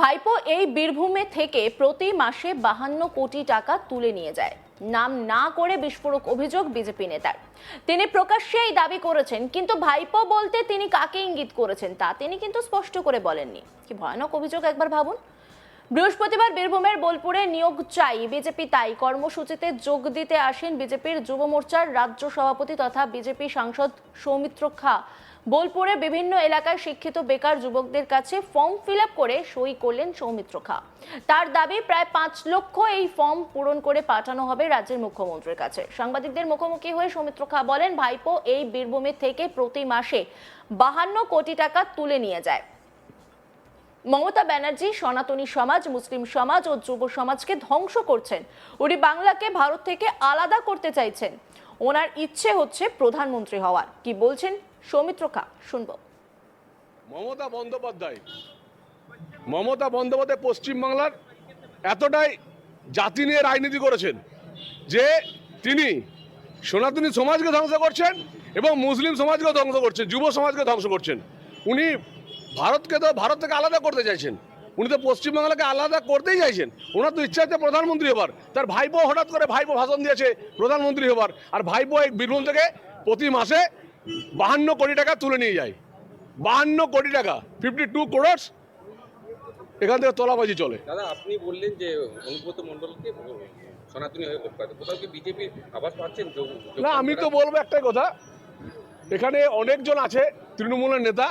ভাইপো এই বীরভূমে থেকে প্রতি মাসে 52 কোটি টাকা তুলে নিয়ে যায়। নাম না করে বিস্ফোরক অভিযোগ বিজেপি নেতার। তিনি প্রকাশ্যে এই দাবি করেছেন, কিন্তু ভাইপো বলতে তিনি কাকে ইঙ্গিত করেছেন তা তিনি কিন্তু স্পষ্ট করে বলেননি। কি ভয়ানক অভিযোগ একবার ভাবুন। বৃহস্পতিবার বীরভূমের বোলপুরে নিয়োগ চাই বিজেপি তাই কর্মসূচিতে যোগ দিতে আসেন বিজেপির যুব মোর্চার রাজ্য সভাপতি তথা বিজেপি সাংসদ সৌমিত্র খা। বোলপুরে বিভিন্ন এলাকায় শিক্ষিত বেকার যুবকদের কাছে ফর্ম ফিল আপ করে সই করলেন সৌমিত্র খা। তার দাবি প্রায় 5 লক্ষ এই ফর্ম পূরণ করে পাঠানো হবে রাজ্যের মুখ্যমন্ত্রীর কাছে। সাংবাদিকদের মুখোমুখি হয়ে সৌমিত্র খা বলেন, ভাইপো এই বীরভূমে থেকে প্রতি মাসে 52 কোটি টাকা তুলে নিয়ে যায়। মমতা ব্যানার্জি সনাতনী সমাজ, মুসলিম সমাজ ও যুব সমাজকে ধ্বংস করছেন। উনি বাংলাকে ভারত থেকে আলাদা করতে চাইছেন। ওনার ইচ্ছে হচ্ছে প্রধানমন্ত্রী হওয়ার। কি বলছেন সৌমিত্র খা, শুনবো। মমতা বন্দ্যোপাধ্যায় পশ্চিমবাংলার এতটাই জাতি নিয়ে রাজনীতি করেছেন যে তিনি সনাতনী সমাজকে ধ্বংস করছেন এবং মুসলিম সমাজকে ধ্বংস করছেন, যুব সমাজকে ধ্বংস করছেন। উনি ভারতকে তো ভারত থেকে আলাদা করতে চাইছেন, উনি তো পশ্চিমবাংলাকে আলাদা করতেই চাইছেন। ওনার তো ইচ্ছা হচ্ছে প্রধানমন্ত্রী হবার। তার ভাইপো হঠাৎ করে ভাইপো ভাষণ দিয়েছে প্রধানমন্ত্রী হবার, আর ভাইপো এই বীরভূম থেকে প্রতি মাসে 52 কোটি টাকা তুলে নিয়ে যায়। 52 কোটি টাকা, 52 crores এখান থেকে তোলাবাজি চলে। দাদা, আপনি বললেন যে অনুব্রত মণ্ডলকে সনাতনী হয়ে ভোট পাচ্ছে, কোথাও কি বিজেপির আভাস পাচ্ছেন? না, আমি তো বলবো একটাই কথা, এখানে অনেকজন আছে তৃণমূলের নেতা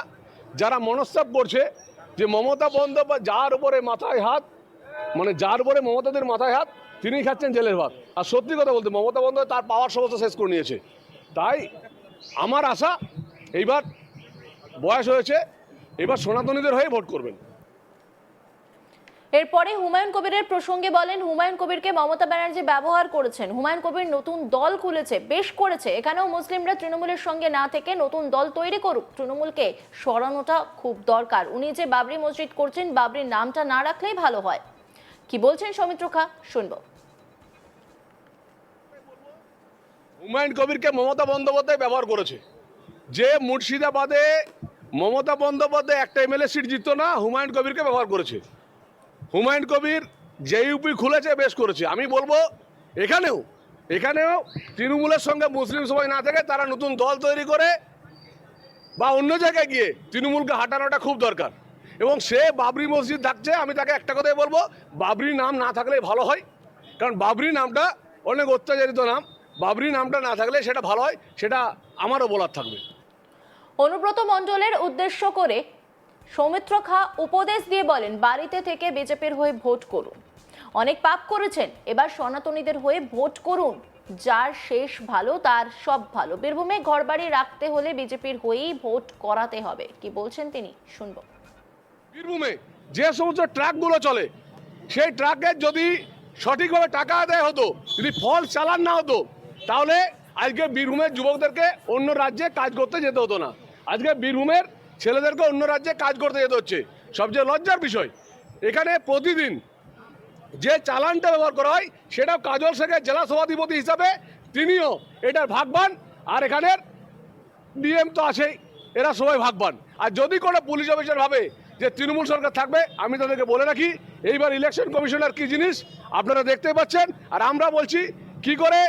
যারা মনস্তাপ করছে যে মমতা বন্দ্যোপাধ্যায় যার উপরে মাথায় হাত, মানে যার উপরে মমতাদের মাথায় হাত, তিনি খাচ্ছেন জেলের ভাত। আর সত্যি কথা বলতে মমতা বন্দ্যোপাধ্যায় তার পাওয়ার সমস্ত শেষ করে নিয়েছে। তাই আমার আশা এইবার বয়স হয়েছে, এবার সনাতনীদের হয়ে ভোট করবেন। এরপরে হুমায়ুন কবিরের প্রসঙ্গে বলেন, হুমায়ুন কবিরকে মমতা ব্যানার্জি ব্যবহার করেছেন। হুমায়ুন কবির নতুন দল খুলেছে, বেশ করেছে। এখানেও মুসলিমরা তৃণমূলের সঙ্গে না থেকে নতুন দল তৈরি করুক। তৃণমূলকে সরানোটা খুব দরকার। উনি যে বাবরি মসজিদ করছেন, বাবরির নামটা না রাখলেই ভালো হয়। কি বলছেন সৌমিত্র খা, শুনবো। হুমায়ুন কবিরকে মমতা বন্দ্যোপাধ্যায় ব্যবহার করেছে। যে মুর্শিদাবাদে মমতা বন্দ্যোপাধ্যায় একটা এমএলএ সিট জিততো না, হুমায়ুন কবিরকে ব্যবহার করেছে। হুমায়ুন কবির যে ইউপি খুলেছে, বেশ করেছে। আমি বলবো এখানেও তৃণমূলের সঙ্গে মুসলিম সমাজ না থেকে তারা নতুন দল তৈরি করে বা অন্য জায়গায় গিয়ে তৃণমূলকে হাঁটানোটা খুব দরকার। এবং সে বাবরি মসজিদ থাকছে, আমি তাকে একটা কথাই বলবো, বাবরি নাম না থাকলে ভালো হয়। কারণ বাবরি নামটা অনেক অত্যাচারিত নাম, বাবরি নামটা না থাকলে সেটা ভালো হয়, সেটা আমারও বলার থাকবে। অনুব্রত মণ্ডলের উদ্দেশ্য করে সৌমিত্র খা উপদেশ দিয়ে বলেন, বাড়িতে থেকে বিজেপির হয়ে ভোট করুন। অনেক পাপ করেছেন, এবার সনাতনীদের হয়ে ভোট করুন। যার শেষ ভালো তার সব ভালো। বীরভূমে ঘরবাড়ি রাখতে হলে বিজেপির হয়েই ভোট করাতে হবে। কি বলছেন তিনি, শুনবো। বীরভূমে যে সমস্ত ট্রাকগুলো চলে, সেই ট্রাকের যদি সঠিকভাবে টাকা আদায় হতো, যদি ফলস চালান না হতো, তাহলে আজকে বীরভূমের যুবকদেরকে অন্য রাজ্যে কাজ করতে যেতে হতো না। আজকে বীরভূমের ছেলেদেরকে অন্য রাজ্যে কাজ করতে যেতে হচ্ছে। সবচেয়ে লজ্জার বিষয়, এখানে প্রতিদিন যে চালানটা ব্যবহার করা হয় সেটাও কাজল শেখের জেলা সভাধিপতি হিসাবে তিনিও এটার ভাগবান, আর এখানের ডিএম তো আছেই, এরা সবাই ভাগবান। আর যদি কোনো পুলিশ অফিসার ভাবে যে তৃণমূল সরকার থাকবে, আমি তাদেরকে বলে রাখি, এইবার ইলেকশন কমিশনার কি জিনিস আপনারা দেখতেই পাচ্ছেন। আর আমরা বলছি কি করে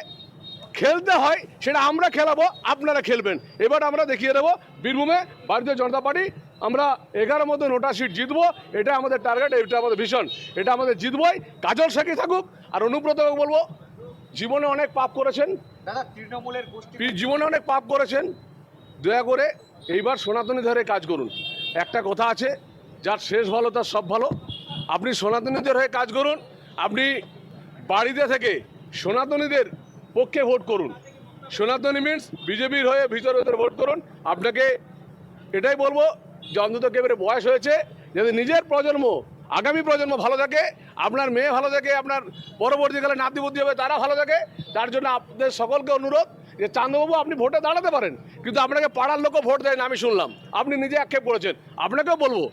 খেলতে হয় সেটা আমরা খেলাবো, আপনারা খেলবেন। এবার আমরা দেখিয়ে দেবো বীরভূমে ভারতীয় জনতা পার্টি আমরা 11 মতো নোটা সিট জিতবো। এটা আমাদের টার্গেট, এটা আমাদের ভীষণ, এটা আমাদের জিতবই। কাজল শেখই থাকুক। আর অনুব্রতকে বলবো, জীবনে অনেক পাপ করেছেন, জীবনে অনেক পাপ করেছেন, দয়া করে এইবার সনাতনী ধরে কাজ করুন। একটা কথা আছে, যার শেষ ভালো তার সব ভালো। আপনি সনাতনীদের হয়ে কাজ করুন, আপনি বাড়িতে থেকে সনাতনীদের পক্ষে ভোট করুন। সনাতনী মিনস বিজেপির হয়ে ভিতরে ভোট করুন। আপনাকে এটাই বলবো যে অন্তত এবারে বয়স হয়েছে, যদি নিজের প্রজন্ম, আগামী প্রজন্ম ভালো থাকে, আপনার মেয়ে ভালো থাকে, আপনার পরবর্তীকালে নাতি বুদ্ধি হবে তারা ভালো থাকে, তার জন্য আপনাদের সকলকে অনুরোধ যে চান্দবাবু আপনি ভোটে দাঁড়াতে পারেন, কিন্তু আপনাকে পাড়ার লোকও ভোট দেয় না, আমি শুনলাম, আপনি নিজে আক্ষেপ করেছেন। আপনাকেও বলবো,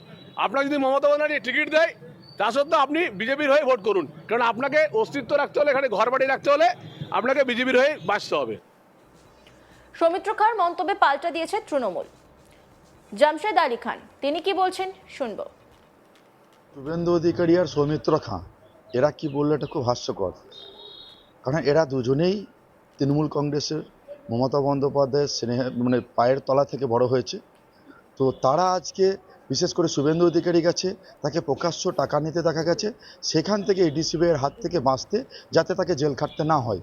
আপনার যদি মমতা বন্দ্যোপাধ্যায় টিকিট দেয় তা সত্ত্বেও আপনি বিজেপির হয়ে ভোট করুন। কারণ আপনাকে অস্তিত্ব রাখতে হলে, এখানে ঘরবাড়ি রাখতে হলে আপনাকে বিজেপির হয়ে বাঁচতে হবে। সৌমিত্র খার মন্তব্যে পাল্টা দিয়েছে তৃণমূল। জামশেদ আলী খান, তিনি কি বলছেন, শুনবো। শুভেন্দু অধিকারী আর সৌমিত্র খাঁ এরা কি বললো এটা খুব হাস্যকর, কারণ এরা দুজনেই তৃণমূল কংগ্রেসের মমতা বন্দ্যোপাধ্যায়ের মানে পায়ের তলা থেকে বড় হয়েছে। তো তারা আজকে বিশেষ করে শুভেন্দু অধিকারী গেছে, তাকে প্রকাশ্য টাকা নিতে দেখা গেছে, সেখান থেকে এডিসিবি এর হাত থেকে বাঁচতে, যাতে তাকে জেল খাটতে না হয়।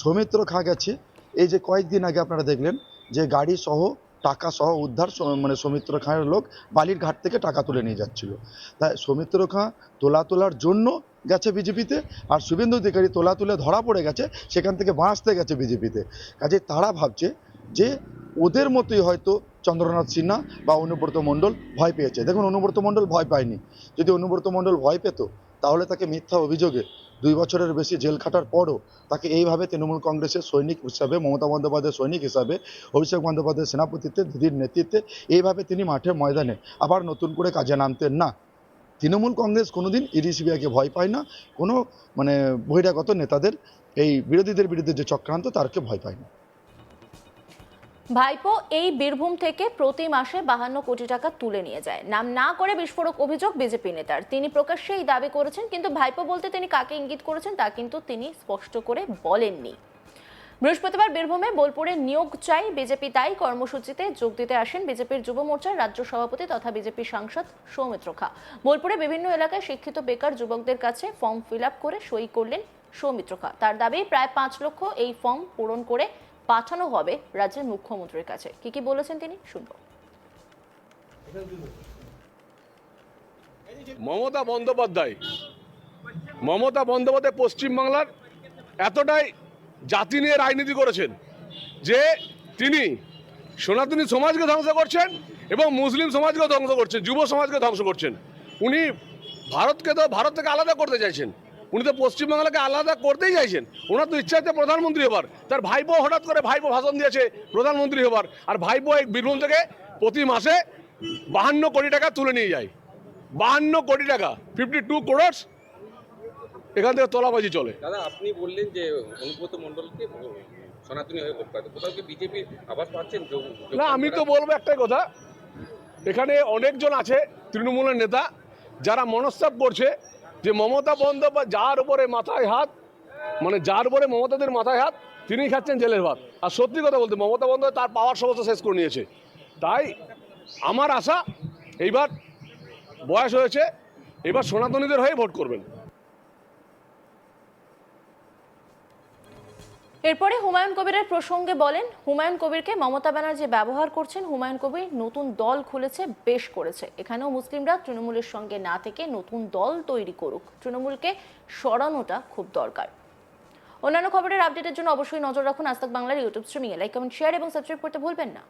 সৌমিত্র খাঁ গেছে, এই যে কয়েকদিন আগে আপনারা দেখলেন যে গাড়ি সহ টাকা সহ উদ্ধার, মানে সৌমিত্র খাঁয়ের লোক বালির ঘাট থেকে টাকা তুলে নিয়ে যাচ্ছিল। তাই সৌমিত্র খাঁ তোলার জন্য গেছে বিজেপিতে, আর শুভেন্দু অধিকারী তুলে ধরা পড়ে গেছে, সেখান থেকে বাঁচতে গেছে বিজেপিতে। কাজে তারা ভাবছে যে ওদের মতোই হয়তো চন্দ্রনাথ সিনহা বা অনুব্রত মণ্ডল ভয় পেয়েছে। দেখুন, অনুব্রত মণ্ডল ভয় পায়নি। যদি অনুব্রত মণ্ডল ভয় পেত তাহলে তাকে মিথ্যা অভিযোগে 2 বছরের বেশি জেল খাটার পরও তাকে এইভাবে তৃণমূল কংগ্রেসের সৈনিক হিসাবে, মমতা বন্দ্যোপাধ্যায়ের সৈনিক হিসাবে, অভিষেক বন্দ্যোপাধ্যায়ের সেনাপতিত্বে, দিদির নেতৃত্বে এইভাবে তিনি মাঠে ময়দানে আবার নতুন করে কাজে নামতেন না। তৃণমূল কংগ্রেস কোনোদিন ইডিসিবিআইকে ভয় পায় না, কোনো মানে বহিরাগত নেতাদের, এই বিরোধীদের বিরুদ্ধে যে চক্রান্ত তারকে ভয় পায় না। ভাইপো এই বীরভূম থেকে প্রতি মাসে 52 কোটি টাকা তুলে নিয়ে যায়। নাম না করে বিস্ফোরক অভিযোগ বিজেপি নেতার। তিনি প্রকাশ্যে এই দাবি করেছেন, কিন্তু ভাইপো বলতে তিনি কাকে ইঙ্গিত করেছেন তা কিন্তু তিনি স্পষ্ট করে বলেননি। বৃহস্পতিবার বীরভূমে বোলপুরে নিয়োগ চাই বিজেপি, তাই কর্মসূচিতে যোগ দিতে আসেন বিজেপির যুব মোর্চার রাজ্য সভাপতি তথা বিজেপি সাংসদ সৌমিত্র খাঁ। বোলপুরে বিভিন্ন এলাকায় শিক্ষিত বেকার যুবকদের কাছে ফর্ম ফিল আপ করে সই করলেন সৌমিত্র খাঁ। তার দাবি প্রায় 5 লক্ষ এই ফর্ম পূরণ করে পাঠানো হবে রাজ্যের মুখ্যমন্ত্রীর কাছে। কি বলেছেন তিনি শুনব। মমতা বন্দ্যোপাধ্যায় পশ্চিমবাংলার এতটাই জাতি নিয়ে রাজনীতি করেছেন যে তিনি সনাতনী সমাজকে ধ্বংস করছেন এবং মুসলিম সমাজকে ধ্বংস করছেন, যুব সমাজকে ধ্বংস করছেন। উনি ভারত থেকে আলাদা করতে চাইছেন, উনি তো পশ্চিমবাংলাকে আলাদা করতেই চাইছেন। ওনার তো ইচ্ছা হচ্ছে প্রধানমন্ত্রী হবার। তার ভাইপো হঠাৎ করে ভাষণ দিয়েছে প্রধানমন্ত্রী হবার, আর ভাইপো এই বীরভূম থেকে প্রতি মাসে 52 কোটি টাকা তুলে নিয়ে যায়। 52 কোটি টাকা, 52 crores এখান থেকে তোলাবাজি চলে। দাদা, আপনি বললেন যে অনুব্রত মণ্ডলকে সনাতনী হয়ে ভোট পাচ্ছে, কোথাও কি বিজেপির আভাস পাচ্ছেন? না, আমি তো বলবো একটাই কথা, এখানে অনেকজন আছে তৃণমূলের নেতা যারা মনস্তাপ করছে যে মমতা বন্দ্যোপাধ্যায় যার উপরে মমতাদের মাথায় হাত, তিনি খাচ্ছেন জেলের ভাত। আর সত্যি কথা বলতে মমতা বন্দ্যোপাধ্যায় তার পাওয়ার সমস্ত শেষ করে নিয়েছে। তাই আমার আশা এইবার বয়স হয়েছে, এবার সনাতনীদের হয়ে ভোট করবেন। এরপরে হুমায়ুন কবিরের প্রসঙ্গে বলেন, হুমায়ুন কবিরকে মমতা ব্যানার্জি ব্যবহার করছেন। হুমায়ুন কবির নতুন দল খুলেছে, বেশ করেছে। এখানেও মুসলিমরা তৃণমূলের সঙ্গে না থেকে নতুন দল তৈরি করুক, তৃণমূলকে সরানোটা খুব দরকার। অন্যান্য খবরের আপডেটের জন্য অবশ্যই নজর রাখুন আজ তাক বাংলার ইউটিউব স্ট্রিমিংয়ে। লাইক, কমেন্ট, শেয়ার এবং সাবস্ক্রাইব করতে ভুলবেন না।